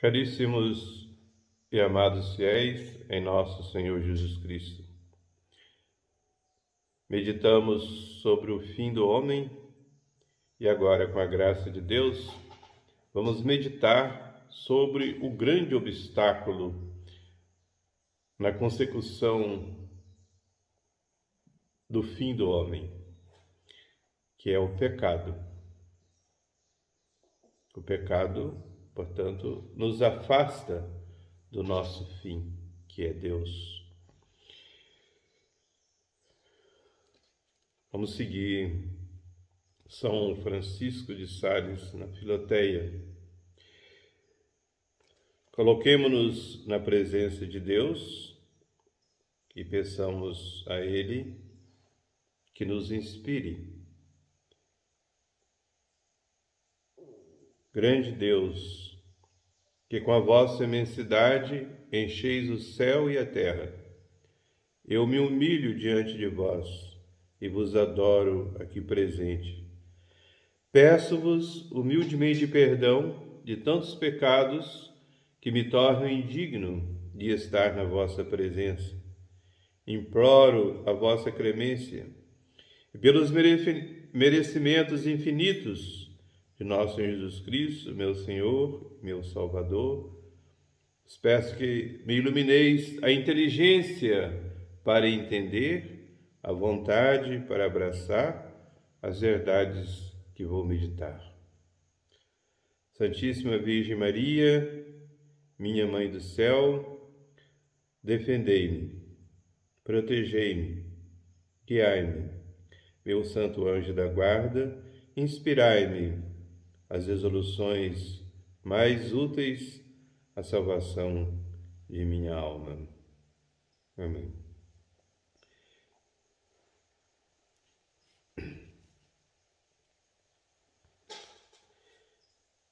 Caríssimos e amados fiéis em nosso Senhor Jesus Cristo, meditamos sobre o fim do homem e agora, com a graça de Deus, vamos meditar sobre o grande obstáculo na consecução do fim do homem, que é o pecado. O pecado, portanto, nos afasta do nosso fim, que é Deus. Vamos seguir São Francisco de Sales na Filoteia. Coloquemo-nos na presença de Deus e peçamos a Ele que nos inspire. Grande Deus, que com a vossa imensidade encheis o céu e a terra, eu me humilho diante de vós e vos adoro aqui presente. Peço-vos humildemente perdão de tantos pecados que me tornam indigno de estar na vossa presença. Imploro a vossa clemência e pelos merecimentos infinitos de nosso Senhor Jesus Cristo, meu Senhor, meu Salvador, vos peço que me ilumineis a inteligência para entender, a vontade para abraçar as verdades que vou meditar. Santíssima Virgem Maria, minha Mãe do Céu, defendei-me, protegei-me, guiai-me, meu santo anjo da guarda, inspirai-me as resoluções mais úteis à salvação de minha alma. Amém.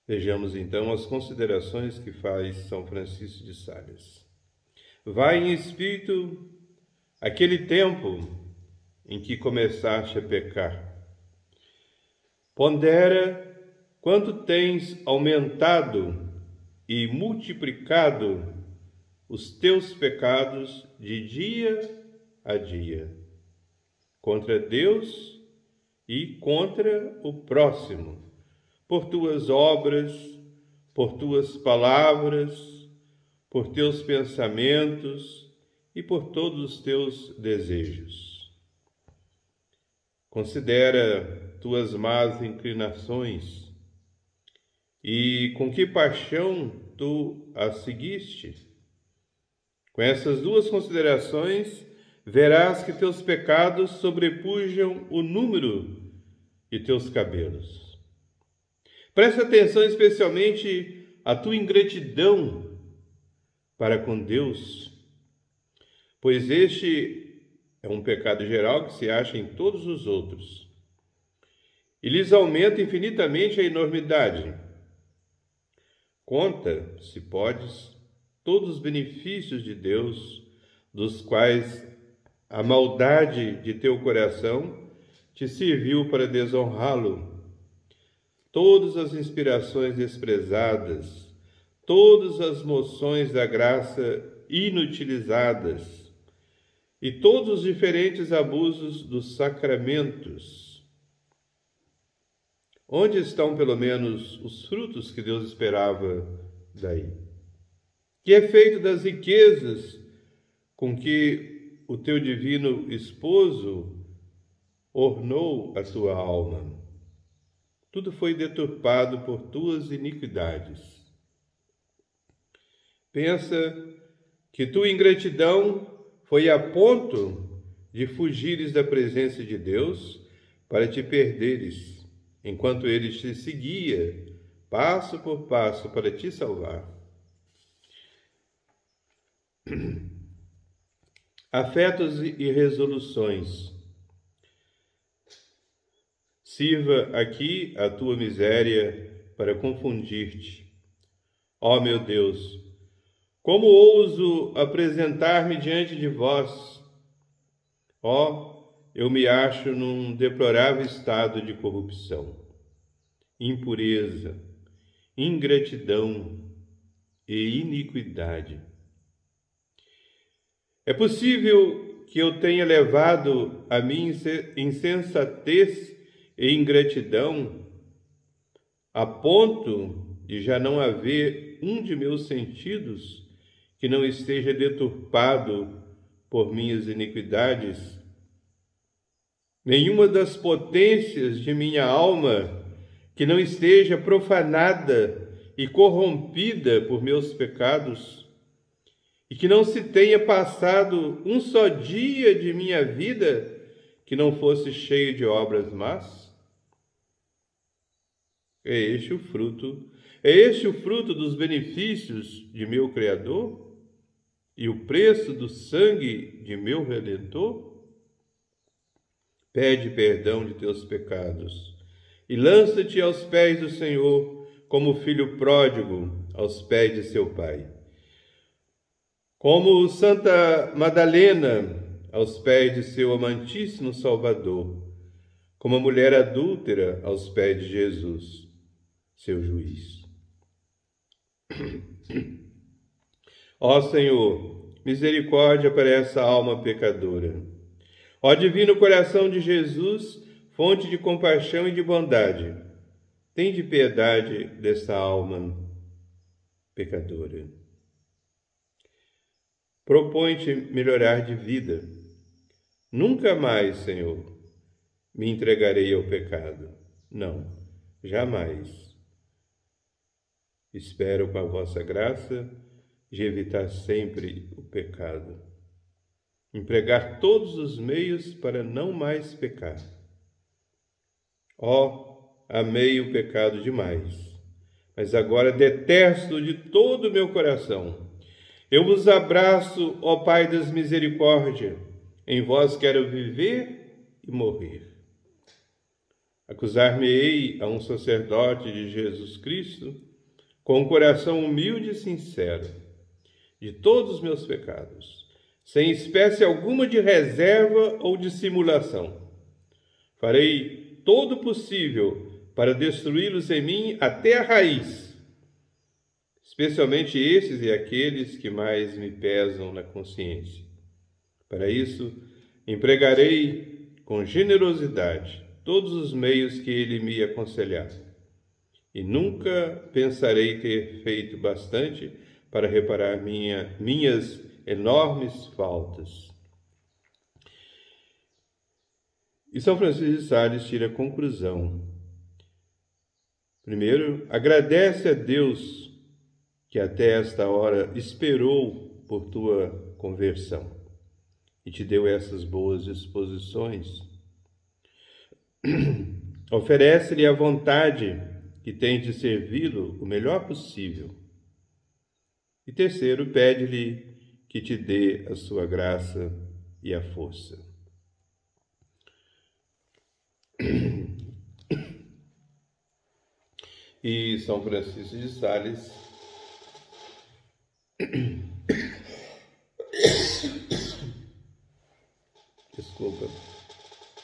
Vejamos então as considerações que faz São Francisco de Sales. Vai em espírito aquele tempo em que começaste a pecar. Pondera quanto tens aumentado e multiplicado os teus pecados de dia a dia, contra Deus e contra o próximo, por tuas obras, por tuas palavras, por teus pensamentos e por todos os teus desejos. Considera tuas más inclinações e com que paixão tu a seguiste. Com essas duas considerações, verás que teus pecados sobrepujam o número de teus cabelos. Presta atenção especialmente à tua ingratidão para com Deus, pois este é um pecado geral que se acha em todos os outros, e lhes aumenta infinitamente a enormidade. Conta, se podes, todos os benefícios de Deus, dos quais a maldade de teu coração te serviu para desonrá-lo. Todas as inspirações desprezadas, todas as moções da graça inutilizadas e todos os diferentes abusos dos sacramentos. Onde estão, pelo menos, os frutos que Deus esperava daí? Que é feito das riquezas com que o teu divino esposo ornou a tua alma? Tudo foi deturpado por tuas iniquidades. Pensa que tua ingratidão foi a ponto de fugires da presença de Deus para te perderes, enquanto Ele te seguia, passo por passo, para te salvar. Afetos e resoluções. Sirva aqui a tua miséria para confundir-te. Ó meu Deus, como ouso apresentar-me diante de vós? Ó, eu me acho num deplorável estado de corrupção, impureza, ingratidão e iniquidade. É possível que eu tenha levado a minha insensatez e ingratidão a ponto de já não haver um de meus sentidos que não esteja deturpado por minhas iniquidades, nenhuma das potências de minha alma que não esteja profanada e corrompida por meus pecados, e que não se tenha passado um só dia de minha vida que não fosse cheio de obras más? É este o fruto dos benefícios de meu Criador e o preço do sangue de meu Redentor? Pede perdão de teus pecados e lança-te aos pés do Senhor, como filho pródigo aos pés de seu pai. Como Santa Madalena aos pés de seu amantíssimo Salvador, como a mulher adúltera aos pés de Jesus, seu juiz. Ó Senhor, misericórdia para essa alma pecadora. Ó divino coração de Jesus, fonte de compaixão e de bondade, tende piedade desta alma pecadora. Propõe-te melhorar de vida. Nunca mais, Senhor, me entregarei ao pecado. Não, jamais. Espero com a vossa graça de evitar sempre o pecado. Empregar todos os meios para não mais pecar. Ó, amei o pecado demais, mas agora detesto de todo o meu coração. Eu vos abraço, ó Pai das misericórdias, em vós quero viver e morrer. Acusar-me-ei a um sacerdote de Jesus Cristo, com um coração humilde e sincero, de todos os meus pecados, sem espécie alguma de reserva ou dissimulação. Farei todo o possível para destruí-los em mim até a raiz, especialmente esses e aqueles que mais me pesam na consciência. Para isso, empregarei com generosidade todos os meios que ele me aconselhar, e nunca pensarei ter feito bastante para reparar minhas enormes faltas. E São Francisco de Sales tira a conclusão. Primeiro, agradece a Deus que até esta hora esperou por tua conversão e te deu essas boas disposições. Oferece-lhe a vontade que tens de servi-lo o melhor possível. E terceiro, pede-lhe que te dê a sua graça e a força. E São Francisco de Sales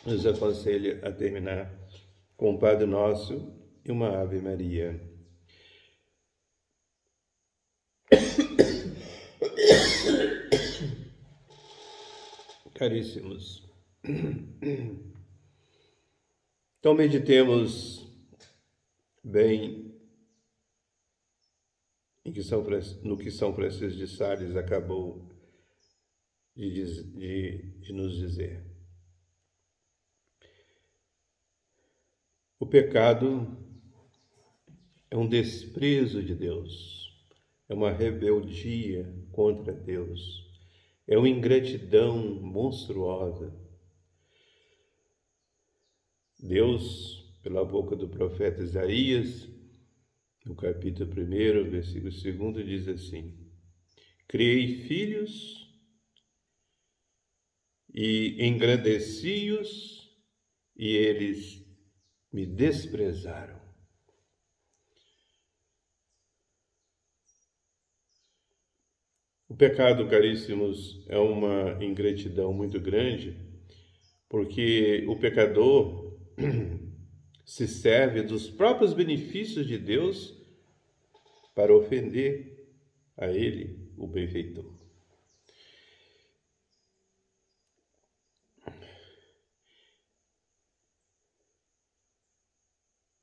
nos aconselha a terminar com um Padre Nosso e uma Ave Maria. Caríssimos, então meditemos bem no que São Francisco de Sales acabou de nos dizer. O pecado é um desprezo de Deus, é uma rebeldia contra Deus, é uma ingratidão monstruosa. Deus, pela boca do profeta Isaías, no capítulo 1, versículo 2, diz assim: criei filhos e engrandeci-os, e eles me desprezaram. O pecado, caríssimos, é uma ingratidão muito grande, porque o pecador se serve dos próprios benefícios de Deus para ofender a ele, o benfeitor.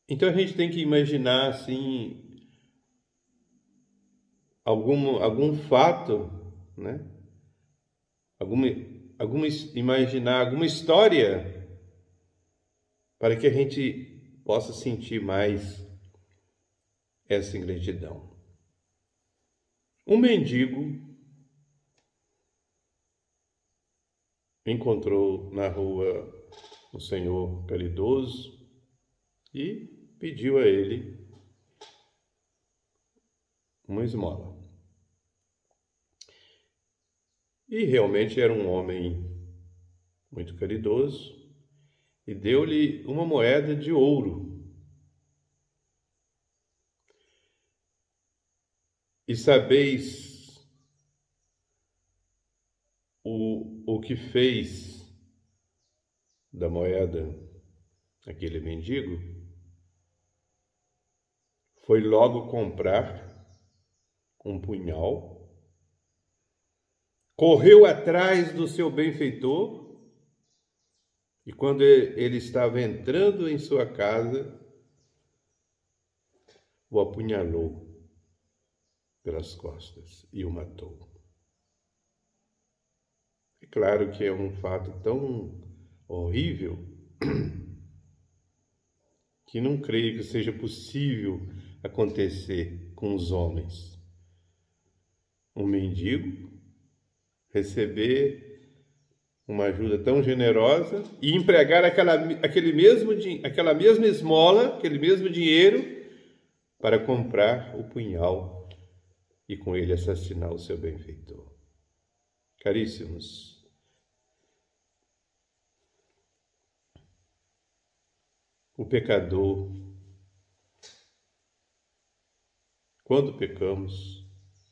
Então a gente tem que imaginar assim algum fato, né? Imaginar alguma história para que a gente possa sentir mais essa ingratidão. Um mendigo encontrou na rua o senhor caridoso e pediu a ele uma esmola. E realmente era um homem muito caridoso e deu-lhe uma moeda de ouro. E sabeis o que fez da moeda aquele mendigo? Foi logo comprar um punhal, correu atrás do seu benfeitor e quando ele estava entrando em sua casa, o apunhalou pelas costas e o matou. É claro que é um fato tão horrível que não creio que seja possível acontecer com os homens. Um mendigo receber uma ajuda tão generosa e empregar aquela mesma esmola, aquele mesmo dinheiro para comprar o punhal e com ele assassinar o seu benfeitor. Caríssimos, o pecador, quando pecamos,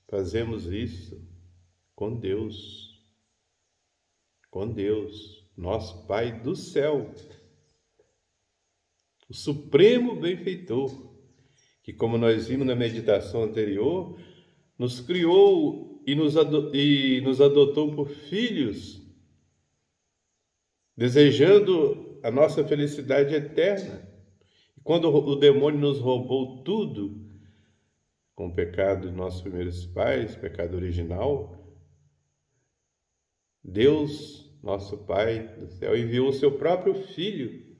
fazemos isso com Deus, nosso Pai do céu, o supremo benfeitor, que, como nós vimos na meditação anterior, nos criou e nos adotou por filhos, desejando a nossa felicidade eterna. E quando o demônio nos roubou tudo, com o pecado de nossos primeiros pais, pecado original, Deus, nosso Pai do céu, enviou o seu próprio Filho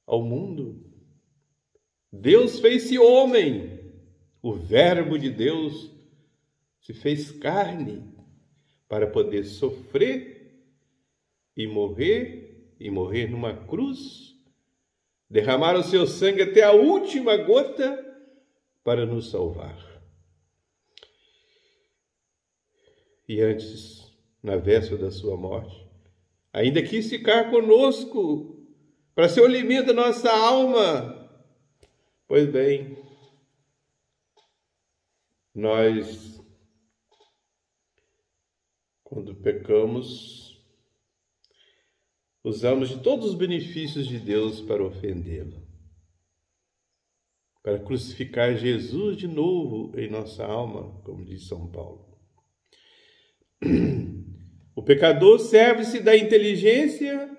ao mundo. Deus fez-se homem, o Verbo de Deus se fez carne para poder sofrer e morrer numa cruz, derramar o seu sangue até a última gota para nos salvar. E antes, na véspera da sua morte, ainda quis ficar conosco para ser o alimento da nossa alma. Pois bem, nós, quando pecamos, usamos de todos os benefícios de Deus para ofendê-lo, para crucificar Jesus de novo em nossa alma, como diz São Paulo. O pecador serve-se da inteligência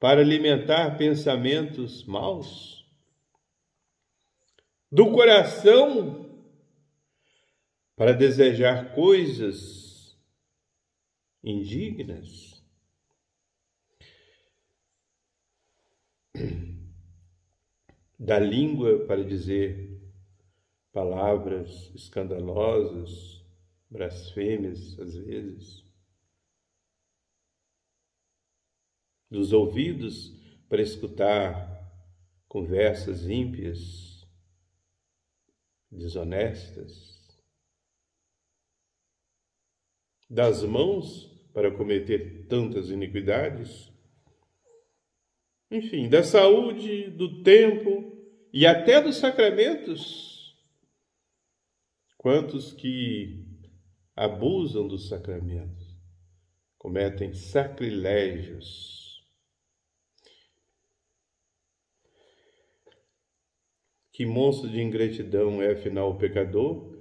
para alimentar pensamentos maus, do coração para desejar coisas indignas, da língua para dizer palavras escandalosas, blasfêmias às vezes, dos ouvidos para escutar conversas ímpias, desonestas, das mãos para cometer tantas iniquidades, enfim, da saúde, do tempo e até dos sacramentos. Quantos que abusam dos sacramentos, cometem sacrilégios. Que monstro de ingratidão é, afinal, o pecador,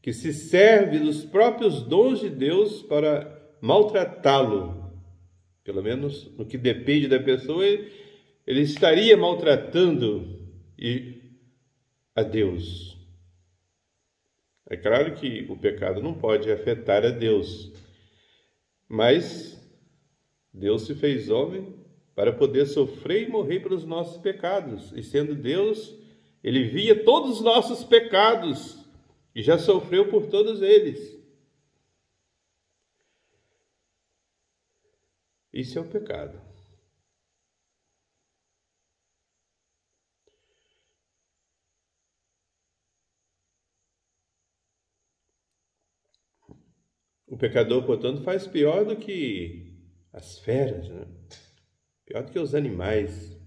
que se serve dos próprios dons de Deus para maltratá-lo. Pelo menos no que depende da pessoa, ele estaria maltratando a Deus. É claro que o pecado não pode afetar a Deus, mas Deus se fez homem para poder sofrer e morrer pelos nossos pecados. E sendo Deus, Ele via todos os nossos pecados e já sofreu por todos eles. Isso é o pecado. O pecador, portanto, faz pior do que as feras, né? Pior do que os animais.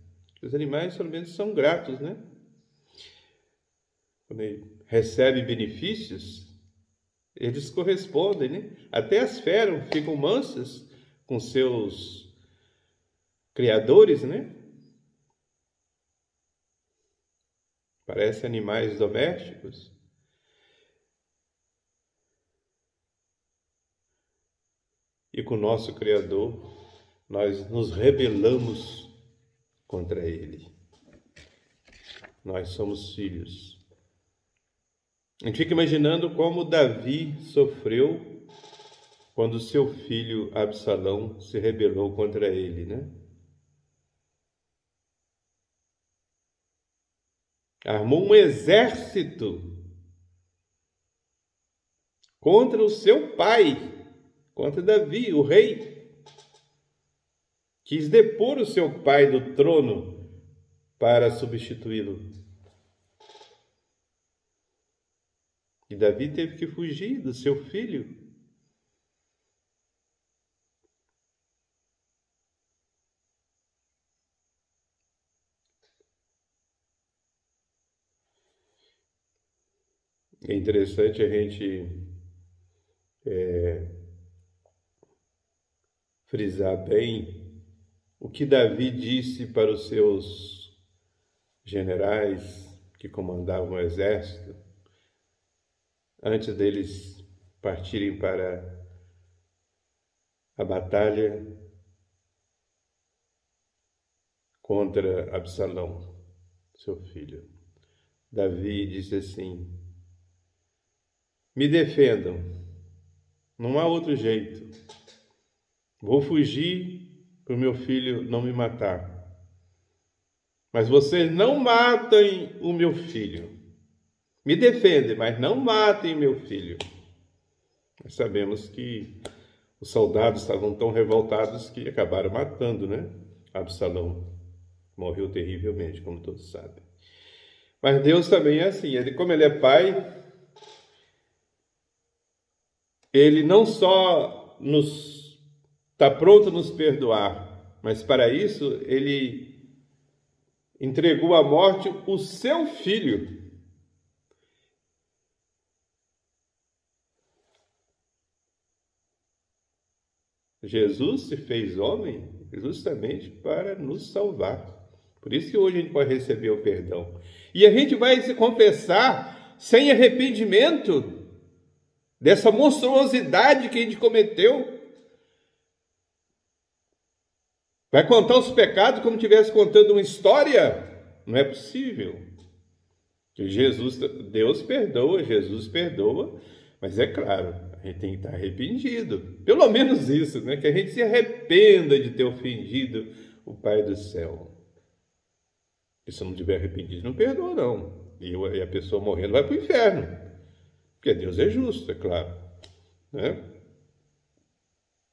Os animais, pelo menos, são gratos, né? Quando ele recebe benefícios, eles correspondem, né? Até as feras ficam mansas com seus criadores, né? Parecem animais domésticos. E com o nosso Criador, nós nos rebelamos contra Ele. Nós somos filhos. A gente fica imaginando como Davi sofreu quando seu filho Absalão se rebelou contra ele, né? Armou um exército contra o seu pai, contra Davi, o rei. Quis depor o seu pai do trono para substituí-lo. E Davi teve que fugir do seu filho. É interessante a gente frisar bem o que Davi disse para os seus generais que comandavam o exército, antes deles partirem para a batalha contra Absalão, seu filho. Davi disse assim: me defendam, não há outro jeito. Vou fugir para o meu filho não me matar. Mas vocês não matem o meu filho. Me defendem, mas não matem meu filho. Nós sabemos que os soldados estavam tão revoltados que acabaram matando, né? Absalão morreu terrivelmente, como todos sabem. Mas Deus também é assim. Como Ele é Pai, Ele não só está pronto a nos perdoar, mas para isso Ele entregou à morte o seu Filho. Jesus se fez homem justamente para nos salvar. Por isso que hoje a gente pode receber o perdão. E a gente vai se confessar sem arrependimento dessa monstruosidade que a gente cometeu. Vai contar os pecados como se estivesse contando uma história? Não é possível. Que Deus perdoa, Jesus perdoa, mas é claro, a gente tem que estar arrependido. Pelo menos isso, né? Que a gente se arrependa de ter ofendido o Pai do céu. E se não tiver arrependido, não perdoa, não. E a pessoa morrendo vai para o inferno. Porque Deus é justo, é claro, né?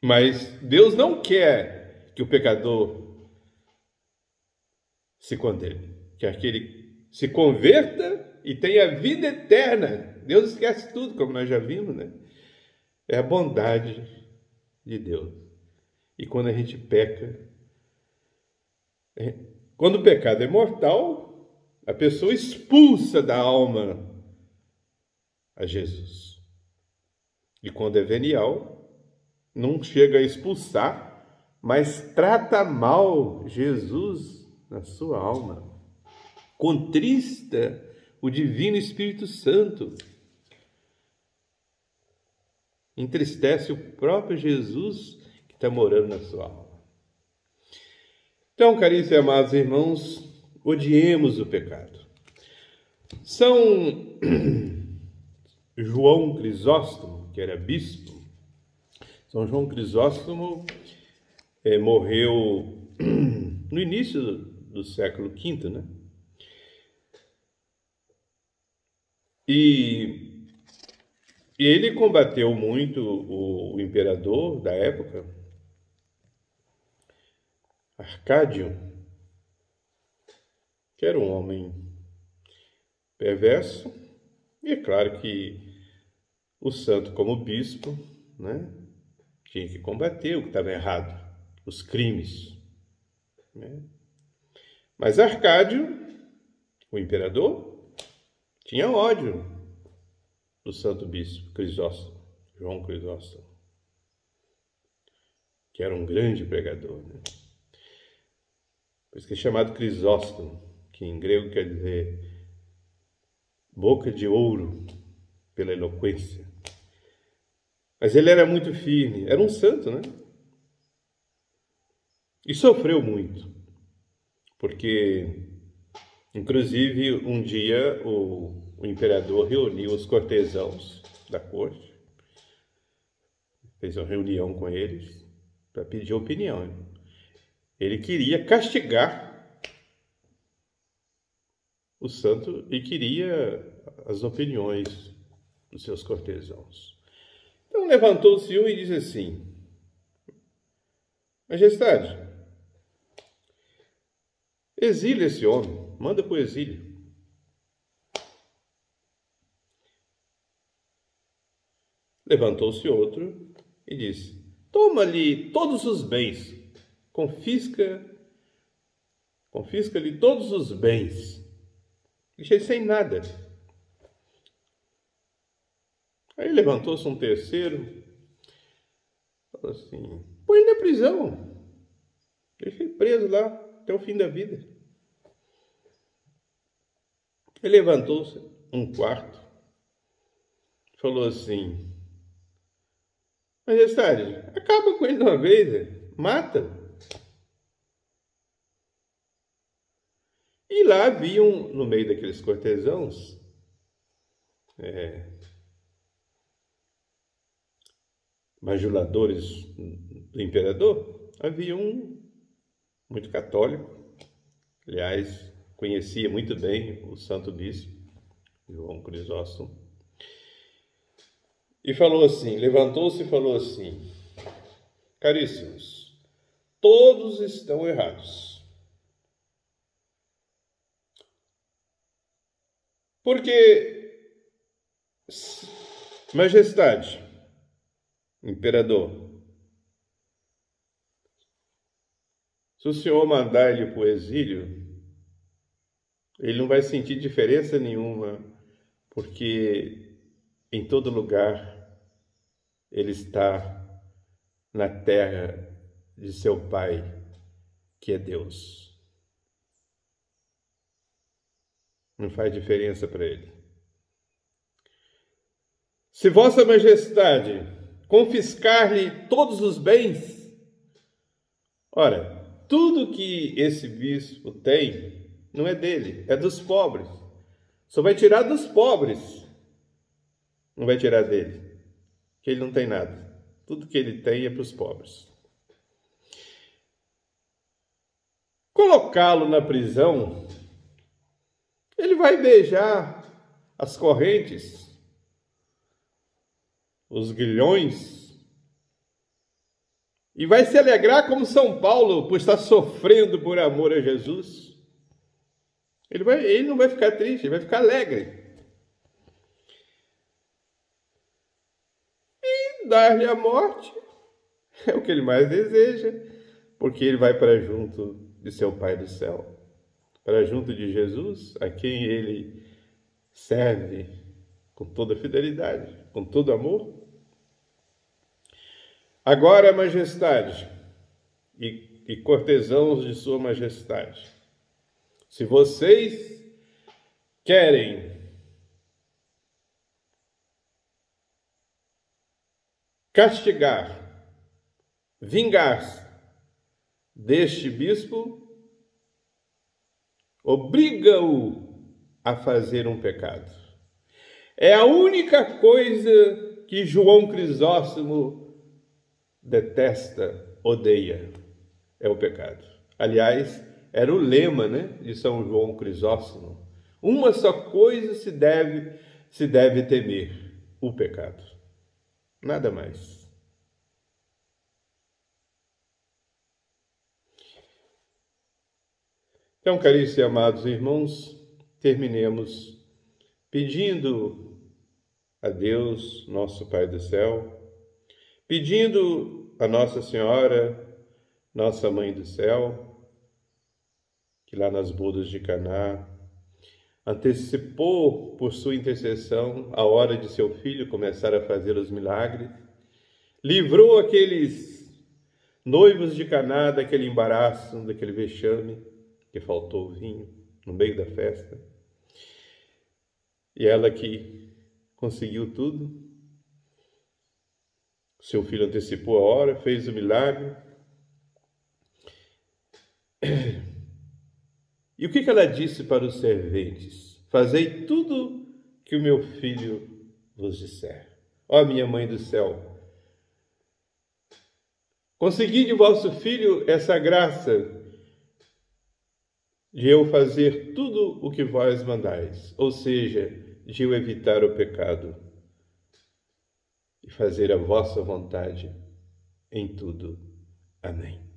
Mas Deus não quer que o pecador se condene. Quer que ele se converta e tenha vida eterna. Deus esquece tudo, como nós já vimos, né? É a bondade de Deus. E quando a gente peca, quando o pecado é mortal, a pessoa expulsa da alma a Jesus. E quando é venial, não chega a expulsar, mas trata mal Jesus na sua alma. Contrista o divino Espírito Santo. Entristece o próprio Jesus que está morando na sua alma. Então, caríssimos e amados irmãos, odiemos o pecado. São João Crisóstomo, que era bispo, São João Crisóstomo morreu no início do século V, né? E ele combateu muito o imperador da época, Arcádio, que era um homem perverso, e é claro que o santo, como bispo, né, tinha que combater o que estava errado, os crimes, né? Mas Arcádio, o imperador, tinha ódio do santo bispo Crisóstomo, João Crisóstomo, que era um grande pregador, né? Por isso que é chamado Crisóstomo, que em grego quer dizer boca de ouro, pela eloquência. Mas ele era muito firme, era um santo, né? E sofreu muito, porque, inclusive, um dia o imperador reuniu os cortesãos da corte, fez uma reunião com eles para pedir opinião. Ele queria castigar o santo e queria as opiniões dos seus cortesãos. Então levantou-se um e disse assim: Majestade, exile esse homem, manda para o exílio. Levantou-se outro e disse: toma-lhe todos os bens, confisca-lhe todos os bens, deixa ele sem nada. Aí levantou-se um terceiro, falou assim: põe ele na prisão, deixa ele preso lá até o fim da vida. Aí levantou-se um quarto, falou assim: Majestade, acaba com ele de uma vez, mata. E lá haviam, no meio daqueles cortesãos, bajuladores do imperador, havia um muito católico, aliás, conhecia muito bem o santo bispo, João Crisóstomo, e falou assim, levantou-se e falou assim: caríssimos, todos estão errados. Porque, Majestade, imperador, se o senhor mandar ele para o exílio, ele não vai sentir diferença nenhuma, porque em todo lugar ele está na terra de seu pai, que é Deus. Não faz diferença para ele. Se Vossa Majestade confiscar-lhe todos os bens, ora, tudo que esse bispo tem não é dele, é dos pobres. Só vai tirar dos pobres, não vai tirar dele, que ele não tem nada. Tudo que ele tem é para os pobres. Colocá-lo na prisão, ele vai beijar as correntes, os grilhões, e vai se alegrar como São Paulo por estar sofrendo por amor a Jesus. Ele não vai ficar triste, ele vai ficar alegre. E dar-lhe a morte é o que ele mais deseja, porque ele vai para junto de seu Pai do céu, para junto de Jesus, a quem ele serve com toda fidelidade, com todo amor. Agora, Majestade e cortesãos de Sua Majestade, se vocês querem castigar, vingar-se deste bispo, obriga-o a fazer um pecado. É a única coisa que João Crisóstomo detesta, odeia, é o pecado. Aliás, era o lema, de São João Crisóstomo. Uma só coisa se deve temer, o pecado. Nada mais. Então, caríssimos e amados irmãos, terminemos pedindo a Deus, nosso Pai do céu, pedindo a Nossa Senhora, nossa Mãe do céu, que lá nas bodas de Caná antecipou por sua intercessão a hora de seu filho começar a fazer os milagres, livrou aqueles noivos de Caná daquele embaraço, daquele vexame, que faltou o vinho no meio da festa. E ela que conseguiu tudo, seu filho antecipou a hora, fez o milagre. E o que ela disse para os serventes? Fazei tudo que o meu filho vos disser. Ó minha Mãe do céu, consegui de vosso filho essa graça de eu fazer tudo o que vós mandais, ou seja, de eu evitar o pecado e fazer a vossa vontade em tudo. Amém.